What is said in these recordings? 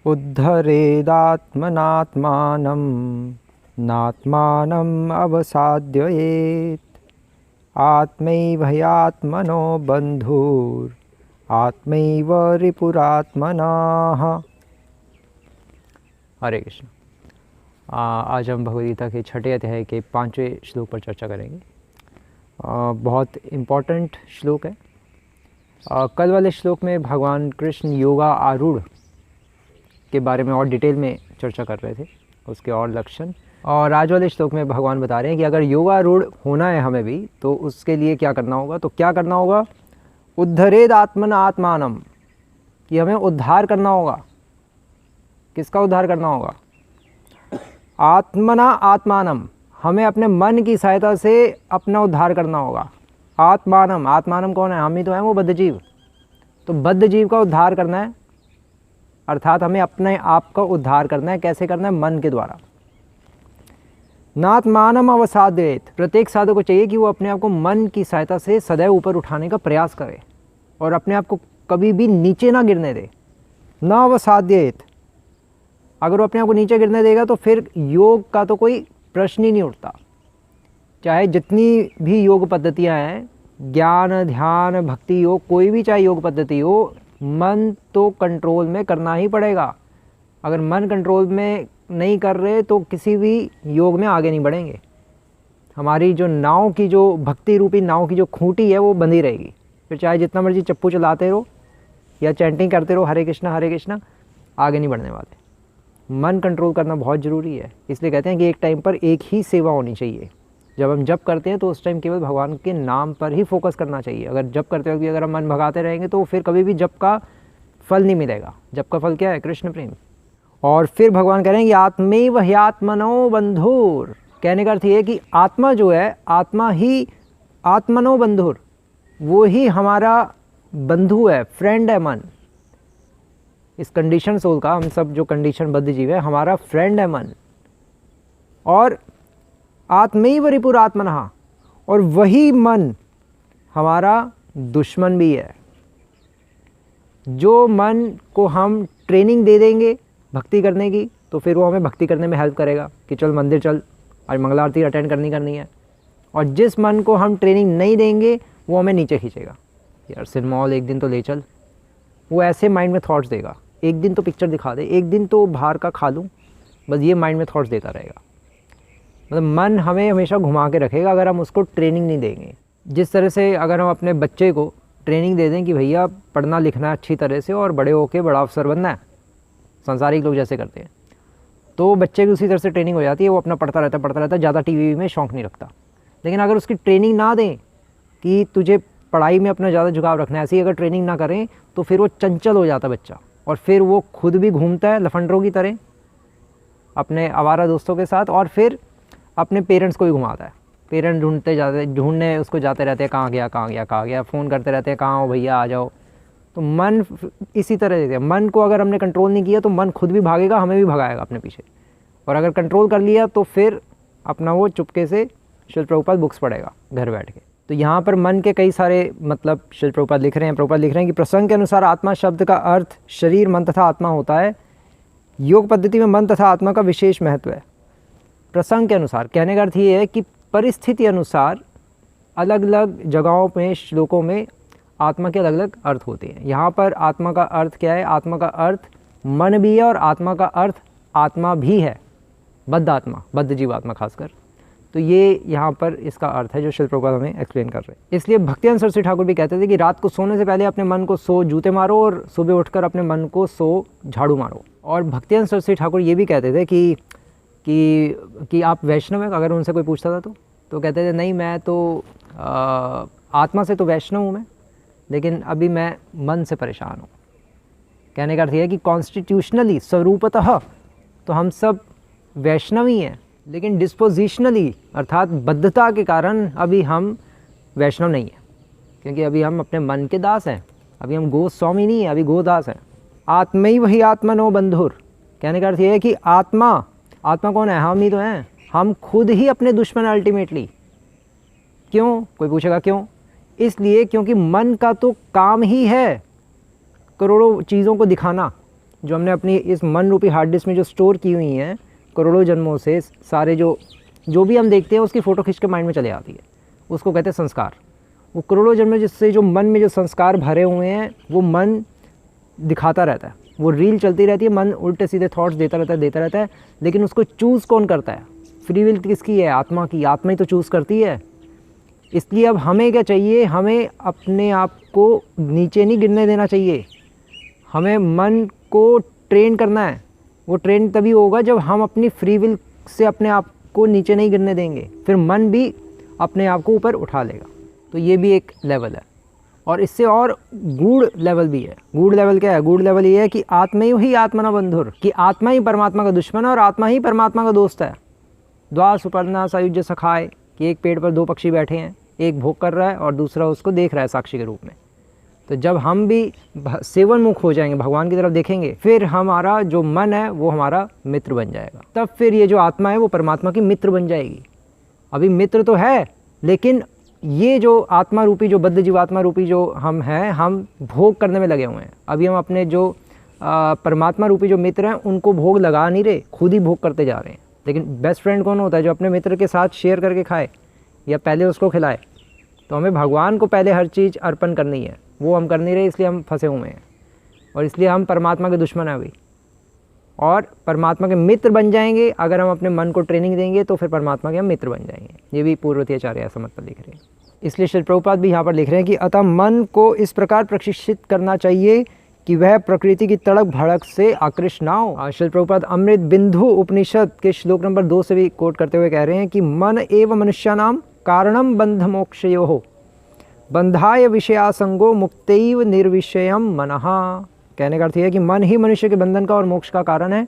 उद्धरेदात्मनात्मानं नात्मानम् अवसादयेत् आत्मैव ह्यात्मनो बन्धुर् आत्मैव रिपुरात्मनः। हरे कृष्ण। आज हम भगवद गीता के छठे अध्याय के 5वें श्लोक पर चर्चा करेंगे। बहुत इम्पॉर्टेंट श्लोक है। कल वाले श्लोक में भगवान कृष्ण योगा आरूढ़ के बारे में और डिटेल में चर्चा कर रहे थे, उसके और लक्षण। और आज वाले श्लोक में भगवान बता रहे हैं कि अगर योगारूढ़ होना है हमें भी, तो उसके लिए क्या करना होगा। तो क्या करना होगा? उद्धरेद आत्मना आत्मानम, कि हमें उद्धार करना होगा। किसका उद्धार करना होगा? आत्मना आत्मानम, हमें अपने मन की सहायता से अपना उद्धार करना होगा। आत्मानम, आत्मानम कौन है? हम ही तो हैं, वो बद्ध जीव। तो बद्ध जीव का उद्धार करना है, अर्थात हमें अपने आप का उद्धार करना है। कैसे करना है? मन के द्वारा। नात्मानम अवसादयेत्, प्रत्येक साधक को चाहिए कि वो अपने आप को मन की सहायता से सदैव ऊपर उठाने का प्रयास करे और अपने आप को कभी भी नीचे ना गिरने दे। न अवसादयेत्, अगर वो अपने आप को नीचे गिरने देगा तो फिर योग का तो कोई प्रश्न ही नहीं उठता। चाहे जितनी भी योग पद्धतियाँ हैं, ज्ञान, ध्यान, भक्ति योग, कोई भी चाहे योग पद्धति हो, मन तो कंट्रोल में करना ही पड़ेगा। अगर मन कंट्रोल में नहीं कर रहे तो किसी भी योग में आगे नहीं बढ़ेंगे। हमारी जो नाव की, जो भक्ति रूपी नाव की जो खूंटी है, वो बंधी रहेगी। फिर चाहे जितना मर्जी चप्पू चलाते रहो या चैंटिंग करते रहो, हरे कृष्णा, आगे नहीं बढ़ने वाले। मन कंट्रोल करना बहुत ज़रूरी है। इसलिए कहते हैं कि एक टाइम पर एक ही सेवा होनी चाहिए। जब हम जप करते हैं तो उस टाइम केवल भगवान के नाम पर ही फोकस करना चाहिए। अगर जप करते वक्त भी अगर हम मन भगाते रहेंगे तो फिर कभी भी जप का फल नहीं मिलेगा। जप का फल क्या है? कृष्ण प्रेम। और फिर भगवान कह रहे हैं कि आत्मैव ह्यात्मनो बंधुर, कहने का अर्थ ये है कि आत्मा जो है, आत्मा ही आत्मनो बंधुर, वो ही हमारा बंधु है, फ्रेंड है मन। इस कंडीशन सोल का, हम सब जो कंडीशन बद्ध जीव है, हमारा फ्रेंड है मन। और आत्मैव रिपुरात्मनः, और वही मन हमारा दुश्मन भी है। जो मन को हम ट्रेनिंग दे देंगे भक्ति करने की, तो फिर वो हमें भक्ति करने में हेल्प करेगा कि चल मंदिर चल, आज मंगला आरती अटेंड करनी है। और जिस मन को हम ट्रेनिंग नहीं देंगे वो हमें नीचे खींचेगा। यार सिनेमा हॉल एक दिन तो ले चल, वो ऐसे माइंड में थॉट्स देगा। एक दिन तो पिक्चर दिखा दे, एक दिन तो बाहर का खा लूँ, बस ये माइंड में थॉट्स देता रहेगा। मतलब मन हमें हमेशा घुमा के रखेगा अगर हम उसको ट्रेनिंग नहीं देंगे। जिस तरह से अगर हम अपने बच्चे को ट्रेनिंग दे दें कि भैया पढ़ना लिखना है अच्छी तरह से और बड़े होकर बड़ा अफसर बनना है, संसारिक लोग जैसे करते हैं, तो बच्चे की उसी तरह से ट्रेनिंग हो जाती है। वो अपना पढ़ता रहता है, ज़्यादा टीवी में शौक़ नहीं रखता। लेकिन अगर उसकी ट्रेनिंग ना दें कि तुझे पढ़ाई में अपना ज़्यादा झुकाव रखना है, ऐसी अगर ट्रेनिंग ना करें तो फिर वो चंचल हो जाता बच्चा, और फिर वो खुद भी घूमता है लफंडरों की तरह अपने आवारा दोस्तों के साथ, और फिर अपने पेरेंट्स को भी घुमाता है। पेरेंट्स ढूंढने उसको जाते रहते हैं, कहाँ गया, फ़ोन करते रहते हैं, कहाँ हो भैया आ जाओ। तो मन इसी तरह से, मन को अगर हमने कंट्रोल नहीं किया तो मन खुद भी भागेगा, हमें भी भगाएगा अपने पीछे। और अगर कंट्रोल कर लिया तो फिर अपना वो चुपके से श्रील प्रभुपाद बुक्स पढ़ेगा घर बैठ के। तो यहाँ पर मन के कई सारे मतलब श्रील प्रभुपाद लिख रहे हैं कि प्रसंग के अनुसार आत्मा शब्द का अर्थ शरीर, मन तथा आत्मा होता है। योग पद्धति में मन तथा आत्मा का विशेष महत्व है। प्रसंग के अनुसार कहने का अर्थ ये है कि परिस्थिति अनुसार अलग अलग जगहों में, श्लोकों में आत्मा के अलग अलग अर्थ होते हैं। यहाँ पर आत्मा का अर्थ क्या है? आत्मा का अर्थ मन भी है और आत्मा का अर्थ आत्मा भी है, बद्ध आत्मा, बद्ध जीवात्मा खासकर। तो ये यहाँ पर इसका अर्थ है जो श्रील प्रभुपाद हमें एक्सप्लेन कर रहे हैं। इसलिए भक्तिवेदांत सरस्वती ठाकुर भी कहते थे कि रात को सोने से पहले अपने मन को 100 जूते मारो और सुबह उठकर अपने मन को 100 झाड़ू मारो। और भक्तिवेदांत सरस्वती ठाकुर ये भी कहते थे कि आप वैष्णव हैं, अगर उनसे कोई पूछता था तो कहते थे नहीं, मैं तो आत्मा से तो वैष्णव हूँ मैं, लेकिन अभी मैं मन से परेशान हूँ। कहने का अर्थ यह है कि कॉन्स्टिट्यूशनली, स्वरूपतः तो हम सब वैष्णव ही हैं, लेकिन डिस्पोजिशनली अर्थात बद्धता के कारण अभी हम वैष्णव नहीं हैं, क्योंकि अभी हम अपने मन के दास हैं। अभी हम गोस्वामी नहीं हैं, अभी गोदास हैं। आत्मैव हि आत्मनो बंधुर, कहने का अर्थ यह है कि आत्मा कौन है? हम ही तो हैं। हम खुद ही अपने दुश्मन अल्टीमेटली। क्यों? कोई पूछेगा क्यों? इसलिए क्योंकि मन का तो काम ही है करोड़ों चीज़ों को दिखाना। जो हमने अपनी इस मन रूपी हार्ड डिस्क में जो स्टोर की हुई हैं करोड़ों जन्मों से, सारे जो भी हम देखते हैं उसकी फ़ोटो खींच के माइंड में चले आती है, उसको कहते हैं संस्कार। वो करोड़ों जन्म जिससे जो मन में जो संस्कार भरे हुए हैं वो मन दिखाता रहता है, वो रील चलती रहती है, मन उल्टे सीधे थॉट्स देता रहता है, लेकिन उसको चूज़ कौन करता है? फ्री विल किसकी है? आत्मा की। आत्मा ही तो चूज़ करती है। इसलिए अब हमें क्या चाहिए? हमें अपने आप को नीचे नहीं गिरने देना चाहिए, हमें मन को ट्रेन करना है। वो ट्रेन तभी होगा जब हम अपनी फ्री विल से अपने आप को नीचे नहीं गिरने देंगे, फिर मन भी अपने आप को ऊपर उठा लेगा। तो ये भी एक लेवल है, और इससे और गूढ़ लेवल भी है। गूढ़ लेवल क्या है? गूढ़ लेवल ये है कि आत्मा ही आत्मना बंधुर, कि आत्मा ही परमात्मा का दुश्मन है और आत्मा ही परमात्मा का दोस्त है। द्वा सुपर्णा सायुज्य सखाए, कि एक पेड़ पर दो पक्षी बैठे हैं, एक भोग कर रहा है और दूसरा उसको देख रहा है साक्षी के रूप में। तो जब हम भी सेवनमुख हो जाएंगे, भगवान की तरफ देखेंगे, फिर हमारा जो मन है वो हमारा मित्र बन जाएगा। तब फिर ये जो आत्मा है वो परमात्मा की मित्र बन जाएगी। अभी मित्र तो है, लेकिन ये जो आत्मा रूपी, जो बद्ध जीवात्मा रूपी जो हम हैं, हम भोग करने में लगे हुए हैं। अभी हम अपने जो परमात्मा रूपी जो मित्र हैं उनको भोग लगा नहीं रहे, खुद ही भोग करते जा रहे हैं। लेकिन बेस्ट फ्रेंड कौन होता है? जो अपने मित्र के साथ शेयर करके खाए या पहले उसको खिलाए। तो हमें भगवान को पहले हर चीज़ अर्पण करनी है, वो हम कर नहीं रहे, इसलिए हम फंसे हुए हैं और इसलिए हम परमात्मा के दुश्मन हैं अभी। और परमात्मा के मित्र बन जाएंगे अगर हम अपने मन को ट्रेनिंग देंगे, तो फिर परमात्मा के हम मित्र बन जाएंगे। ये भी पूर्ववर्ती आचार्य ऐसा मत पर लिख रहे हैं। इसलिए श्रील प्रभुपाद भी यहाँ पर लिख रहे हैं कि अतः मन को इस प्रकार प्रशिक्षित करना चाहिए कि वह प्रकृति की तड़क भड़क से आकृष्ट ना हो। श्रील प्रभुपाद अमृत बिंदु उपनिषद के श्लोक नंबर 2 से भी कोट करते हुए कह रहे हैं कि मन एव मनुष्यानाम कारणम बंध मोक्षयोः बंधाय विषयासंगो मुक्तैव निर्विषयम मनः। कहने का अर्थ यह है कि मन ही मनुष्य के बंधन का और मोक्ष का कारण है।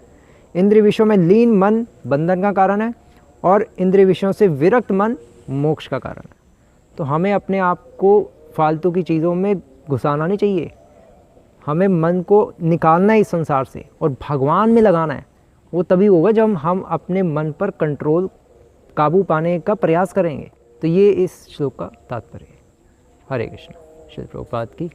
इंद्रिय विषयों में लीन मन बंधन का कारण है और इंद्रिय विषयों से विरक्त मन मोक्ष का कारण है। तो हमें अपने आप को फालतू की चीज़ों में घुसाना नहीं चाहिए, हमें मन को निकालना है इस संसार से और भगवान में लगाना है। वो तभी होगा जब हम अपने मन पर कंट्रोल, काबू पाने का प्रयास करेंगे। तो ये इस श्लोक का तात्पर्य है। हरे कृष्ण। श्री प्रभुपाद की